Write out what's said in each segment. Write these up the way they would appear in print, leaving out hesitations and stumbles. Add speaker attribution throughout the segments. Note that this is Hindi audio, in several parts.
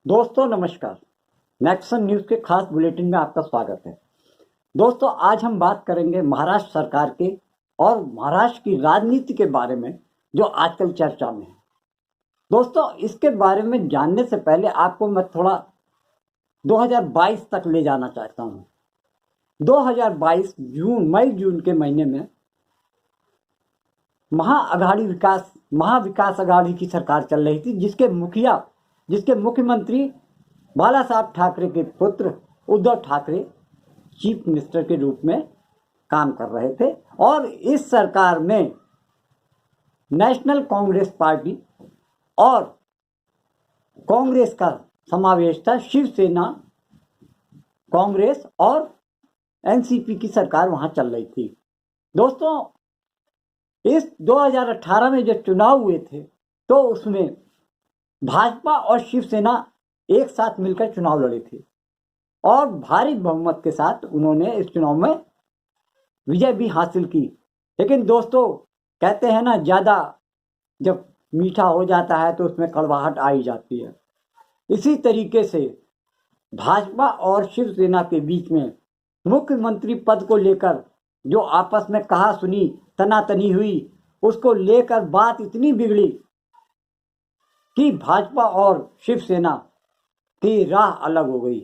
Speaker 1: दोस्तों नमस्कार। नेक्सन न्यूज के खास बुलेटिन में आपका स्वागत है। दोस्तों आज हम बात करेंगे महाराष्ट्र सरकार के और महाराष्ट्र की राजनीति के बारे में जो आजकल चर्चा में है। दोस्तों इसके बारे में जानने से पहले आपको मैं थोड़ा 2022 तक ले जाना चाहता हूँ। 2022 मई जून के महीने में महाविकास आघाड़ी की सरकार चल रही थी, जिसके मुख्यमंत्री बाला साहब ठाकरे के पुत्र उद्धव ठाकरे चीफ मिनिस्टर के रूप में काम कर रहे थे। और इस सरकार में नेशनल कांग्रेस पार्टी और कांग्रेस का समावेश था। शिवसेना, कांग्रेस और एनसीपी की सरकार वहां चल रही थी। दोस्तों इस 2018 में जो चुनाव हुए थे तो उसमें भाजपा और शिवसेना एक साथ मिलकर चुनाव लड़े थे और भारी बहुमत के साथ उन्होंने इस चुनाव में विजय भी हासिल की। लेकिन दोस्तों कहते हैं ना, ज़्यादा जब मीठा हो जाता है तो उसमें कड़वाहट आ ही जाती है। इसी तरीके से भाजपा और शिवसेना के बीच में मुख्यमंत्री पद को लेकर जो आपस में कहा सुनी तनातनी हुई, उसको लेकर बात इतनी बिगड़ी कि भाजपा और शिवसेना की राह अलग हो गई।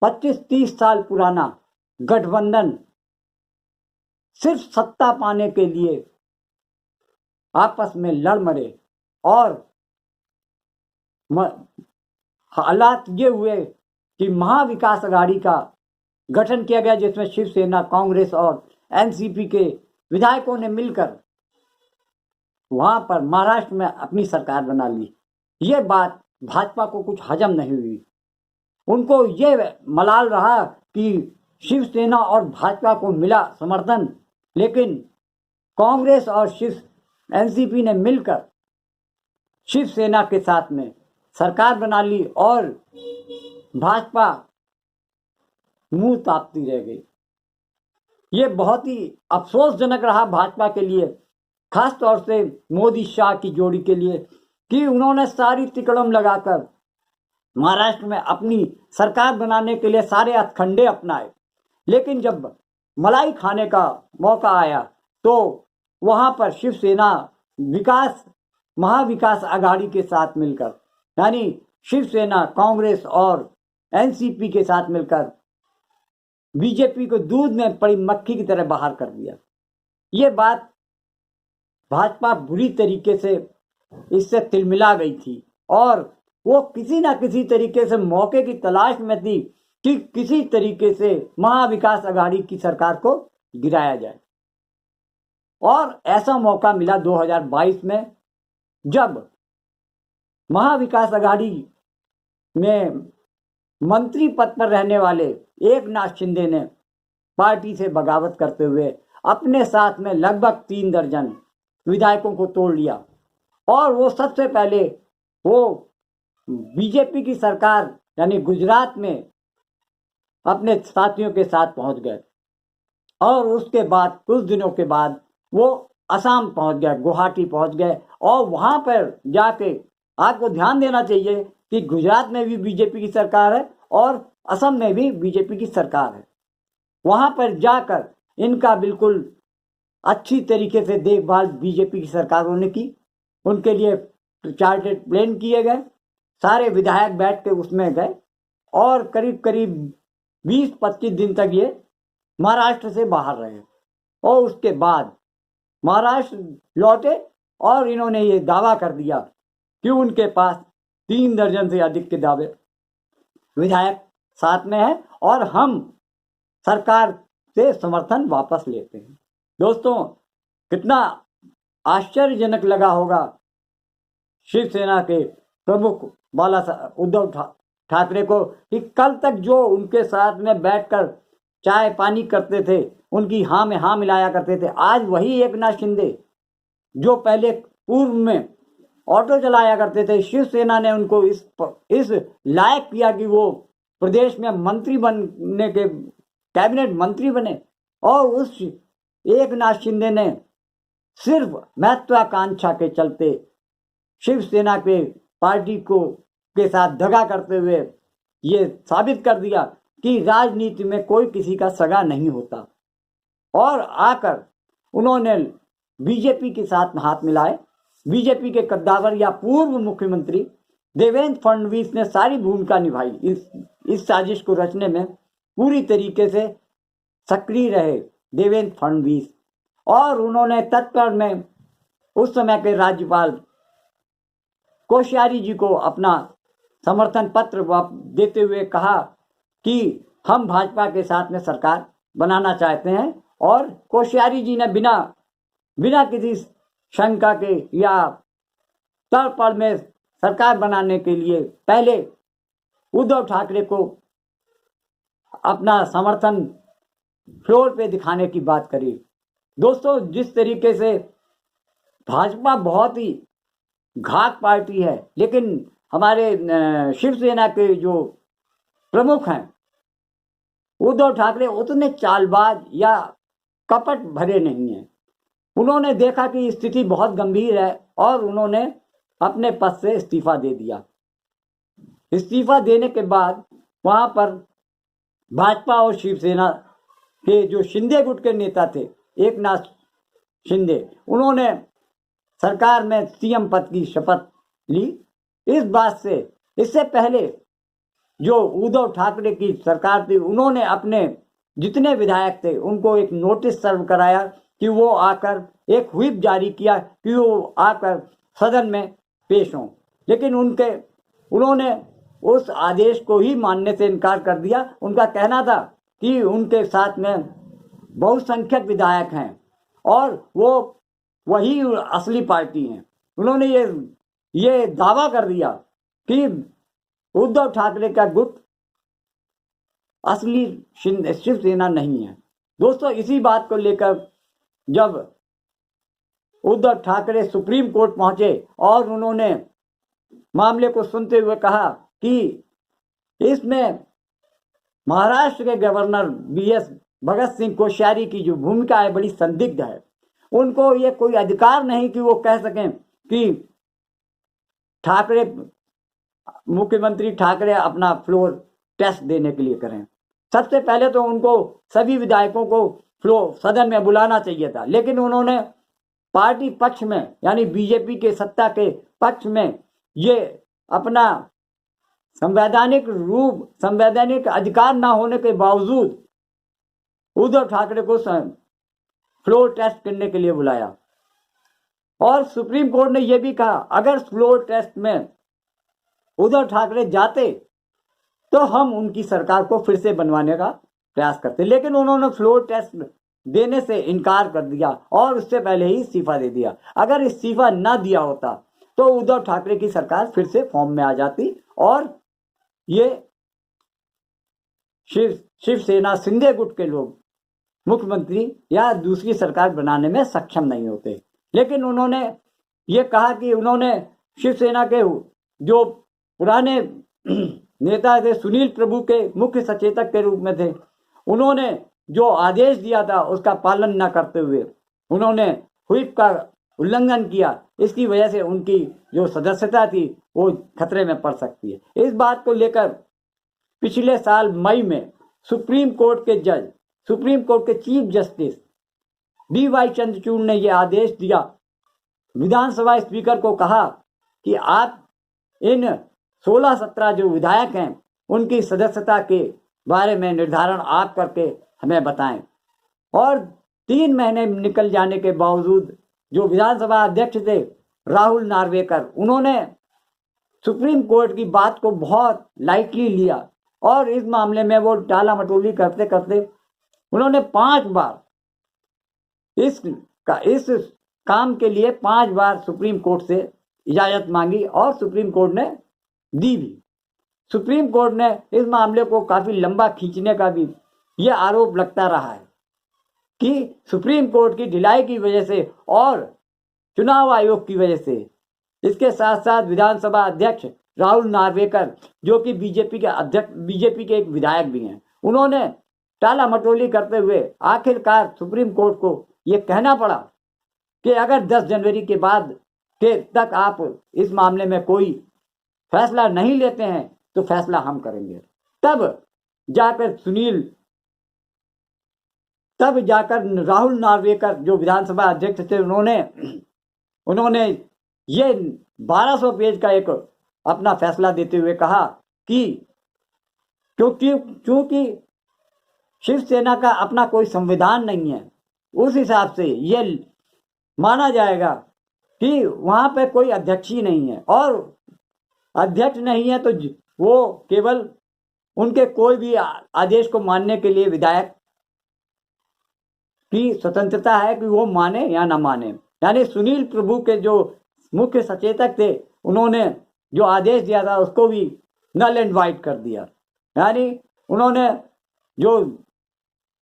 Speaker 1: 25-30 साल पुराना गठबंधन सिर्फ सत्ता पाने के लिए आपस में लड़ मरे और हालात ये हुए कि महाविकास आघाड़ी का गठन किया गया, जिसमें शिवसेना, कांग्रेस और एनसीपी के विधायकों ने मिलकर वहां पर महाराष्ट्र में अपनी सरकार बना ली। ये बात भाजपा को कुछ हजम नहीं हुई। उनको ये मलाल रहा कि शिवसेना और भाजपा को मिला समर्थन, लेकिन कांग्रेस और एनसीपी ने मिलकर शिवसेना के साथ में सरकार बना ली और भाजपा मुंह तापती रह गई। ये बहुत ही अफसोसजनक रहा भाजपा के लिए, खास तौर से मोदी शाह की जोड़ी के लिए, कि उन्होंने सारी तिकड़म लगाकर महाराष्ट्र में अपनी सरकार बनाने के लिए सारे हथकंडे अपनाए। लेकिन जब मलाई खाने का मौका आया तो वहां पर शिवसेना महाविकास आघाड़ी के साथ मिलकर, यानी शिवसेना, कांग्रेस और एनसीपी के साथ मिलकर बीजेपी को दूध में पड़ी मक्खी की तरह बाहर कर दिया। ये बात भाजपा बुरी तरीके से इससे तिलमिला गई थी और वो किसी ना किसी तरीके से मौके की तलाश में थी कि किसी तरीके से महाविकास आघाड़ी की सरकार को गिराया जाए। और ऐसा मौका मिला 2022 में, जब महाविकास आघाड़ी में मंत्री पद पर रहने वाले एकनाथ शिंदे ने पार्टी से बगावत करते हुए अपने साथ में लगभग 3 दर्जन विधायकों को तोड़ लिया और वो सबसे पहले वो बीजेपी की सरकार यानी गुजरात में अपने साथियों के साथ पहुंच गए और उसके बाद कुछ दिनों के बाद वो असम पहुंच गए, गुवाहाटी पहुंच गए। और वहां पर जाके आपको ध्यान देना चाहिए कि गुजरात में भी बीजेपी की सरकार है और असम में भी बीजेपी की सरकार है। वहां पर जाकर इनका बिल्कुल अच्छी तरीके से देखभाल बीजेपी की सरकारों ने की। उनके लिए चार्टर्ड प्लेन किए गए, सारे विधायक बैठ के उसमें गए और करीब करीब 20-25 दिन तक ये महाराष्ट्र से बाहर रहे और उसके बाद महाराष्ट्र लौटे और इन्होंने ये दावा कर दिया कि उनके पास 3 दर्जन से अधिक के दावे विधायक साथ में है और हम सरकार से समर्थन वापस लेते हैं। दोस्तों कितना आश्चर्यजनक लगा होगा शिवसेना के प्रमुख उद्धव ठाकरे को कि कल तक जो उनके साथ में बैठकर चाय पानी करते थे, उनकी हाँ में हाँ मिलाया करते थे, आज वही एकनाथ शिंदे जो पहले पूर्व में ऑटो चलाया करते थे, शिवसेना ने उनको इस लायक किया कि वो प्रदेश में मंत्री बनने के कैबिनेट मंत्री बने। और उस एकनाथ शिंदे ने सिर्फ महत्वाकांक्षा के चलते शिवसेना के पार्टी को के साथ दगा करते हुए ये साबित कर दिया कि राजनीति में कोई किसी का सगा नहीं होता। और आकर उन्होंने बीजेपी के साथ हाथ मिलाए। बीजेपी के कद्दावर या पूर्व मुख्यमंत्री देवेंद्र फडणवीस ने सारी भूमिका निभाई। इस साजिश को रचने में पूरी तरीके से सक्रिय रहे देवेंद्र फडणवीस, और उन्होंने तत्काल में उस समय के राज्यपाल कोश्यारी जी को अपना समर्थन पत्र देते हुए कहा कि हम भाजपा के साथ में सरकार बनाना चाहते हैं। और कोश्यारी जी ने बिना किसी शंका के या तड़पड़ में सरकार बनाने के लिए पहले उद्धव ठाकरे को अपना समर्थन फ्लोर पे दिखाने की बात करी। दोस्तों, जिस तरीके से भाजपा बहुत ही घात पार्टी है, लेकिन हमारे शिवसेना के जो प्रमुख हैं उद्धव ठाकरे उतने चालबाज या कपट भरे नहीं हैं। उन्होंने देखा कि स्थिति बहुत गंभीर है और उन्होंने अपने पद से इस्तीफा दे दिया। इस्तीफा देने के बाद वहां पर भाजपा और शिवसेना के जो शिंदे गुट के नेता थे, एकनाथ शिंदे, उन्होंने सरकार में सीएम पद की शपथ ली। इस बात से इससे पहले जो उद्धव ठाकरे की सरकार थी, उन्होंने अपने जितने विधायक थे उनको एक नोटिस सर्व कराया कि वो आकर एक व्हिप जारी किया कि वो आकर सदन में पेश हों, लेकिन उन्होंने उस आदेश को ही मानने से इनकार कर दिया। उनका कहना था कि उनके साथ में बहुसंख्यक विधायक हैं और वो वही असली पार्टी हैं। उन्होंने ये दावा कर दिया कि उद्धव ठाकरे का गुट असली शिवसेना नहीं है। दोस्तों, इसी बात को लेकर जब उद्धव ठाकरे सुप्रीम कोर्ट पहुंचे और उन्होंने मामले को सुनते हुए कहा कि इसमें महाराष्ट्र के गवर्नर बीएस भगत सिंह कोश्यारी की जो भूमिका है बड़ी संदिग्ध है। उनको ये कोई अधिकार नहीं कि वो कह सकें कि मुख्यमंत्री ठाकरे अपना फ्लोर टेस्ट देने के लिए करें। सबसे पहले तो उनको सभी विधायकों को सदन में बुलाना चाहिए था, लेकिन उन्होंने पार्टी पक्ष में यानी बीजेपी के सत्ता के पक्ष में ये अपना संवैधानिक अधिकार ना होने के बावजूद उद्धव ठाकरे को फ्लोर टेस्ट करने के लिए बुलाया। और सुप्रीम कोर्ट ने यह भी कहा अगर फ्लोर टेस्ट में उद्धव ठाकरे जाते तो हम उनकी सरकार को फिर से बनवाने का प्रयास करते, लेकिन उन्होंने फ्लोर टेस्ट देने से इनकार कर दिया और उससे पहले ही इस्तीफा दे दिया। अगर इस्तीफा ना दिया होता तो उद्धव ठाकरे की सरकार फिर से फॉर्म में आ जाती और ये शिवसेना शिंदे गुट के लोग मुख्यमंत्री या दूसरी सरकार बनाने में सक्षम नहीं होते। लेकिन उन्होंने ये कहा कि उन्होंने शिवसेना के जो पुराने नेता थे, सुनील प्रभु के मुख्य सचेतक के रूप में थे, उन्होंने जो आदेश दिया था उसका पालन न करते हुए उन्होंने व्हिप का उल्लंघन किया। इसकी वजह से उनकी जो सदस्यता थी वो खतरे में पड़ सकती है। इस बात को लेकर पिछले साल मई में सुप्रीम कोर्ट के चीफ जस्टिस डी.वाई. चंद्रचूड़ ने यह आदेश दिया, विधानसभा स्पीकर को कहा कि आप इन 16-17 जो विधायक हैं उनकी सदस्यता के बारे में निर्धारण आप करके हमें बताएं। और 3 महीने निकल जाने के बावजूद जो विधानसभा अध्यक्ष थे राहुल नार्वेकर, उन्होंने सुप्रीम कोर्ट की बात को बहुत लाइटली लिया और इस मामले में वो टाला मटोली करते करते उन्होंने 5 बार इस काम के लिए 5 बार सुप्रीम कोर्ट से इजाजत मांगी और सुप्रीम कोर्ट ने दी भी। सुप्रीम कोर्ट ने इस मामले को काफी लंबा खींचने का भी यह आरोप लगता रहा है कि सुप्रीम कोर्ट की ढिलाई की वजह से और चुनाव आयोग की वजह से, इसके साथ साथ विधानसभा अध्यक्ष राहुल नार्वेकर जो कि बीजेपी के एक विधायक भी हैं, उन्होंने टाला मटोली करते हुए आखिरकार सुप्रीम कोर्ट को यह कहना पड़ा कि अगर 10 जनवरी के बाद तक आप इस मामले में कोई फैसला नहीं लेते हैं तो फैसला हम करेंगे। तब जाकर राहुल नार्वेकर जो विधानसभा अध्यक्ष थे, उन्होंने ये 1200 पेज का एक अपना फैसला देते हुए कहा कि क्योंकि शिवसेना का अपना कोई संविधान नहीं है, उस हिसाब से ये माना जाएगा कि वहां पे कोई अध्यक्ष ही नहीं है, और अध्यक्ष नहीं है तो वो केवल उनके कोई भी आदेश को मानने के लिए विधायक की स्वतंत्रता है कि वो माने या ना माने। यानी सुनील प्रभु के जो मुख्य सचेतक थे, उन्होंने जो आदेश दिया था उसको भी नल एंड वाइट कर दिया। यानी उन्होंने जो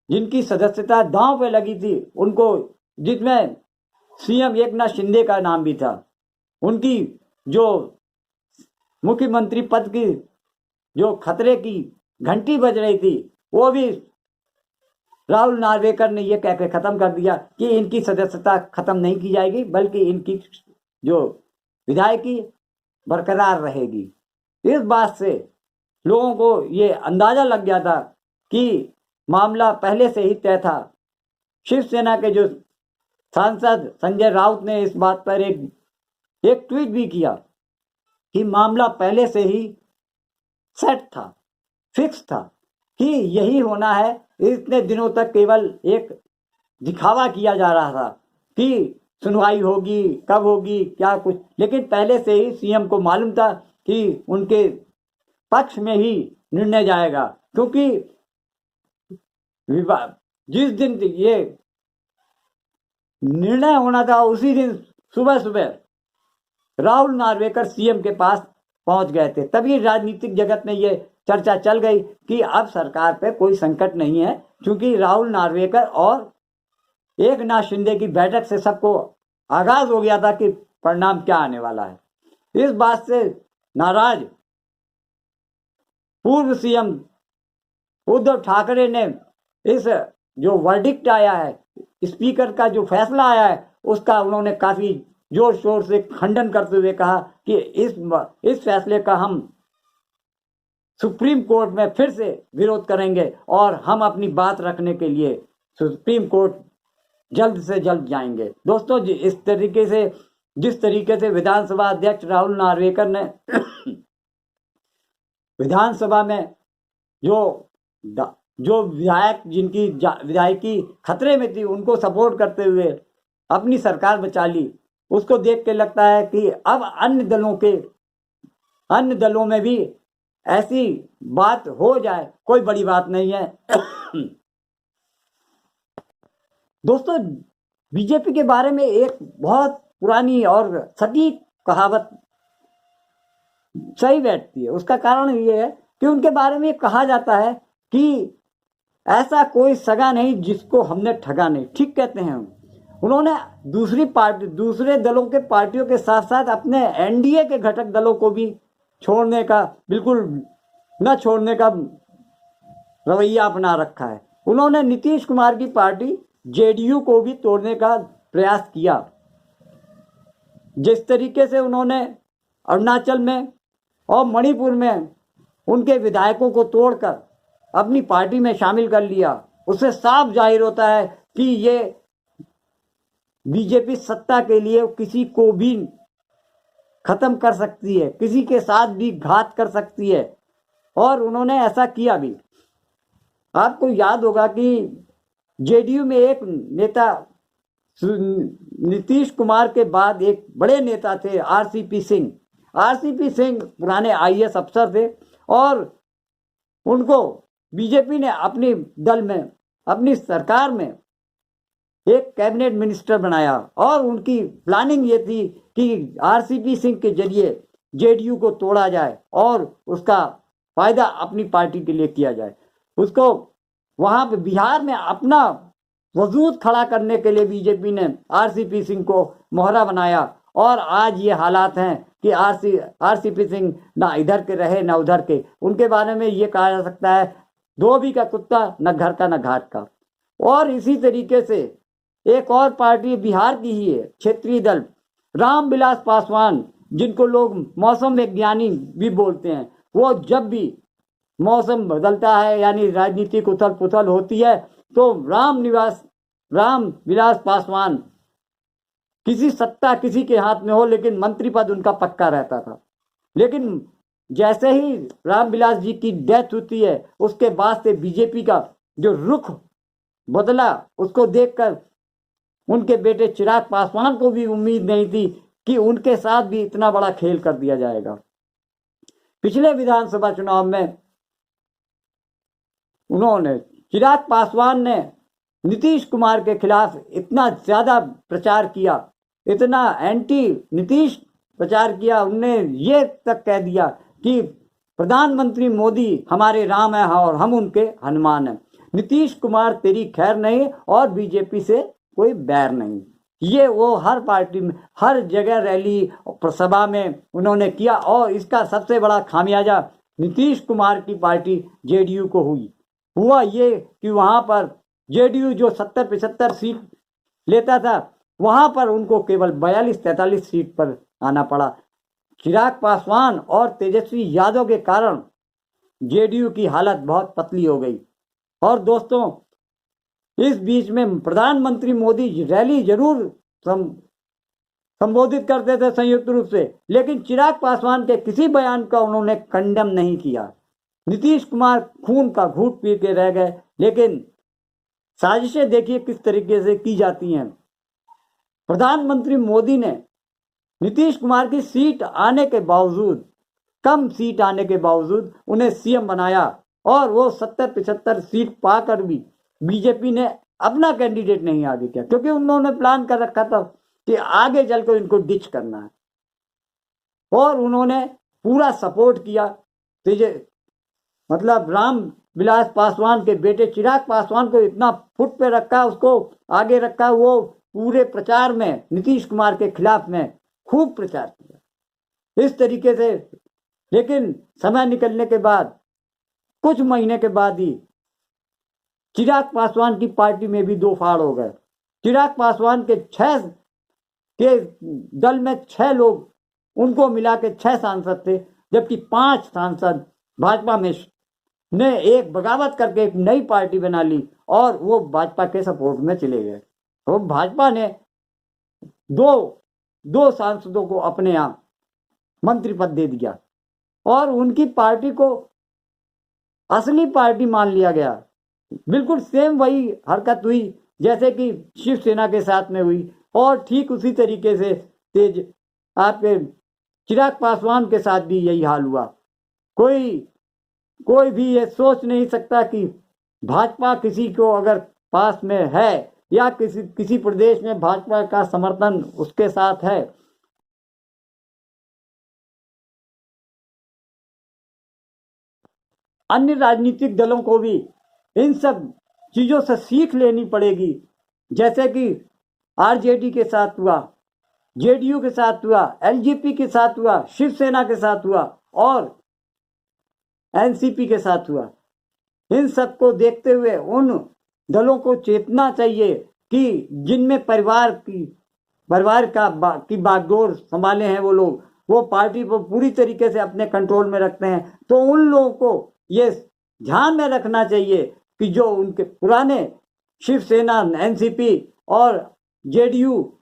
Speaker 1: जिनकी सदस्यता दांव पे लगी थी उनको, जिसमें सीएम एकनाथ शिंदे का नाम भी था, उनकी जो मुख्यमंत्री पद की जो खतरे की घंटी बज रही थी, वो भी राहुल नार्वेकर ने ये कहकर खत्म कर दिया कि इनकी सदस्यता खत्म नहीं की जाएगी, बल्कि इनकी जो विधायकी बरकरार रहेगी। इस बात से लोगों को ये अंदाजा लग गया था कि मामला पहले से ही तय था। शिवसेना के जो सांसद संजय राउत ने इस बात पर एक ट्वीट भी किया कि मामला पहले से ही सेट था, फिक्स था कि यही होना है। इतने दिनों तक केवल एक दिखावा किया जा रहा था कि सुनवाई होगी, कब होगी, क्या कुछ, लेकिन पहले से ही सीएम को मालूम था कि उनके पक्ष में ही निर्णय जाएगा, क्योंकि जिस दिन ये निर्णय होना था उसी दिन सुबह सुबह राहुल नार्वेकर सीएम के पास पहुंच गए थे। तभी राजनीतिक जगत में ये चर्चा चल गई कि अब सरकार पे कोई संकट नहीं है, क्योंकि राहुल नार्वेकर और एकनाथ शिंदे की बैठक से सबको आगाज हो गया था कि परिणाम क्या आने वाला है। इस बात से नाराज पूर्व सीएम उद्धव ठाकरे ने इस जो वर्डिक्ट आया है, स्पीकर का जो फैसला आया है, उसका उन्होंने काफी जोर शोर से खंडन करते हुए कहा कि इस फैसले का हम सुप्रीम कोर्ट में फिर से विरोध करेंगे और हम अपनी बात रखने के लिए सुप्रीम कोर्ट जल्द से जल्द जाएंगे। दोस्तों, जिस तरीके से विधानसभा अध्यक्ष राहुल नार्वेकर ने विधानसभा में जो विधायक जिनकी विधायकी खतरे में थी, उनको सपोर्ट करते हुए अपनी सरकार बचा ली, उसको देख के लगता है कि अब अन्य दलों में भी ऐसी बात हो जाए, कोई बड़ी बात नहीं है। दोस्तों, बीजेपी के बारे में एक बहुत पुरानी और सटीक कहावत सही बैठती है। उसका कारण ये है कि उनके बारे में कहा जाता है कि ऐसा कोई सगा नहीं जिसको हमने ठगा नहीं। ठीक कहते हैं। उन्होंने दूसरे दलों के पार्टियों के साथ साथ अपने एनडीए के घटक दलों को भी बिल्कुल न छोड़ने का रवैया अपना रखा है। उन्होंने नीतीश कुमार की पार्टी जेडीयू को भी तोड़ने का प्रयास किया। जिस तरीके से उन्होंने अरुणाचल में और मणिपुर में उनके विधायकों को तोड़कर अपनी पार्टी में शामिल कर लिया, उससे साफ जाहिर होता है कि ये बीजेपी सत्ता के लिए किसी को भी खत्म कर सकती है, किसी के साथ भी घात कर सकती है, और उन्होंने ऐसा किया भी। आपको याद होगा कि जेडीयू में एक नेता नीतीश कुमार के बाद एक बड़े नेता थे आरसीपी सिंह पुराने आईएएस अफसर थे, और उनको बीजेपी ने अपनी दल में, अपनी सरकार में एक कैबिनेट मिनिस्टर बनाया, और उनकी प्लानिंग ये थी कि आरसीपी सिंह के जरिए जेडीयू को तोड़ा जाए और उसका फायदा अपनी पार्टी के लिए किया जाए। उसको वहां पे बिहार में अपना वजूद खड़ा करने के लिए बीजेपी ने आरसीपी सिंह को मोहरा बनाया, और आज ये हालात हैं कि आरसीपी सिंह ना इधर के रहे ना उधर के। उनके बारे में ये कहा जा सकता है, धोबी का कुत्ता न घर का न घाट का। और इसी तरीके से एक और पार्टी बिहार की ही है, क्षेत्रीय दल रामविलास पासवान, जिनको लोग मौसम विज्ञानी भी बोलते हैं, वो जब भी मौसम बदलता है यानी राजनीतिक उथल पुथल होती है तो राम विलास पासवान किसी सत्ता किसी के हाथ में हो लेकिन मंत्री पद उनका पक्का रहता था। लेकिन जैसे ही रामविलास जी की डेथ होती है उसके बाद से बीजेपी का जो रुख बदला, उसको देखकर उनके बेटे चिराग पासवान को भी उम्मीद नहीं थी कि उनके साथ भी इतना बड़ा खेल कर दिया जाएगा। पिछले विधानसभा चुनाव में उन्होंने चिराग पासवान ने नीतीश कुमार के खिलाफ इतना ज्यादा प्रचार किया, इतना एंटी नीतीश प्रचार किया, उनने ये तक कह दिया कि प्रधानमंत्री मोदी हमारे राम है और हम उनके हनुमान हैं। नीतीश कुमार तेरी खैर नहीं और बीजेपी से कोई बैर नहीं। ये वो हर पार्टी में हर जगह रैली सभा में उन्होंने किया और इसका सबसे बड़ा खामियाजा नीतीश कुमार की पार्टी जेडीयू को हुआ ये कि वहां पर जेडीयू जो 70-75 सीट लेता था वहां पर उनको केवल 42-43 सीट पर आना पड़ा। चिराग पासवान और तेजस्वी यादव के कारण जेडीयू की हालत बहुत पतली हो गई। और दोस्तों, इस बीच में प्रधानमंत्री मोदी रैली जरूर संबोधित करते थे संयुक्त रूप से, लेकिन चिराग पासवान के किसी बयान का उन्होंने कंडेम नहीं किया। नीतीश कुमार खून का घूंट पी के रह गए, लेकिन साजिशें देखिए किस तरीके से की जाती हैं। प्रधानमंत्री मोदी ने नीतीश कुमार की सीट आने के बावजूद, कम सीट आने के बावजूद उन्हें सीएम बनाया और वो 70-75 सीट पाकर भी बीजेपी ने अपना कैंडिडेट नहीं आगे किया, क्योंकि उन्होंने प्लान कर रखा था कि आगे चलकर इनको डिच करना है। और उन्होंने पूरा सपोर्ट किया मतलब राम विलास पासवान के बेटे चिराग पासवान को इतना फुट पे रखा, उसको आगे रखा, वो पूरे प्रचार में नीतीश कुमार के खिलाफ में खूब प्रचार किया इस तरीके से। लेकिन समय निकलने के बाद कुछ महीने के बाद ही चिराग पासवान की पार्टी में भी दो फाड़ हो गए। चिराग पासवान के दल में 6 लोग, उनको मिला के 6 सांसद थे, जबकि 5 सांसद भाजपा में ने एक बगावत करके एक नई पार्टी बना ली और वो भाजपा के सपोर्ट में चले गए। तो भाजपा ने दो सांसदों को अपने यहाँ मंत्री पद दे दिया और उनकी पार्टी को असली पार्टी मान लिया गया। बिल्कुल सेम वही हरकत हुई जैसे कि शिवसेना के साथ में हुई और ठीक उसी तरीके से आपके चिराग पासवान के साथ भी यही हाल हुआ। कोई भी ये सोच नहीं सकता कि भाजपा किसी को अगर पास में है या किसी प्रदेश में भाजपा का समर्थन उसके साथ है, अन्य राजनीतिक दलों को भी इन सब चीजों से सीख लेनी पड़ेगी। जैसे कि आरजेडी के साथ हुआ, जेडीयू के साथ हुआ, एलजेपी के साथ हुआ, शिवसेना के साथ हुआ और एनसीपी के साथ हुआ। इन सब को देखते हुए उन दलों को चेतना चाहिए कि जिनमें परिवार की बागडोर संभाले हैं वो लोग, वो पार्टी को पूरी तरीके से अपने कंट्रोल में रखते हैं, तो उन लोगों को ये ध्यान में रखना चाहिए कि जो उनके पुराने शिवसेना, एनसीपी और जेडीयू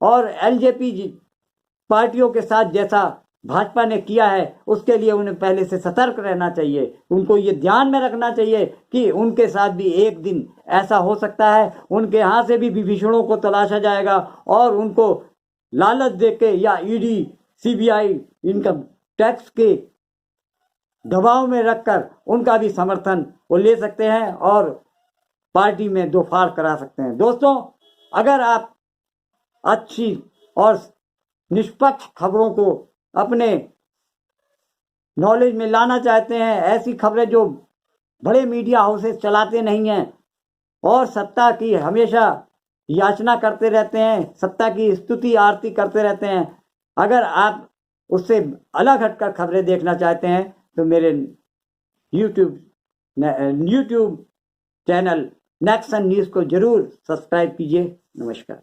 Speaker 1: और एलजेपी पार्टियों के साथ जैसा भाजपा ने किया है उसके लिए उन्हें पहले से सतर्क रहना चाहिए। उनको ये ध्यान में रखना चाहिए कि उनके साथ भी एक दिन ऐसा हो सकता है, उनके यहाँ से भी विभीषणों को तलाशा जाएगा और उनको लालच देके या ईडी, सीबीआई इनकम टैक्स के दबाव में रखकर उनका भी समर्थन वो ले सकते हैं और पार्टी में दो फाड़ करा सकते हैं। दोस्तों, अगर आप अच्छी और निष्पक्ष खबरों को अपने नॉलेज में लाना चाहते हैं, ऐसी खबरें जो बड़े मीडिया हाउसेस चलाते नहीं हैं और सत्ता की हमेशा याचना करते रहते हैं, सत्ता की स्तुति आरती करते रहते हैं, अगर आप उससे अलग हटकर खबरें देखना चाहते हैं तो मेरे यूट्यूब चैनल नेक्सन न्यूज़ को जरूर सब्सक्राइब कीजिए। नमस्कार।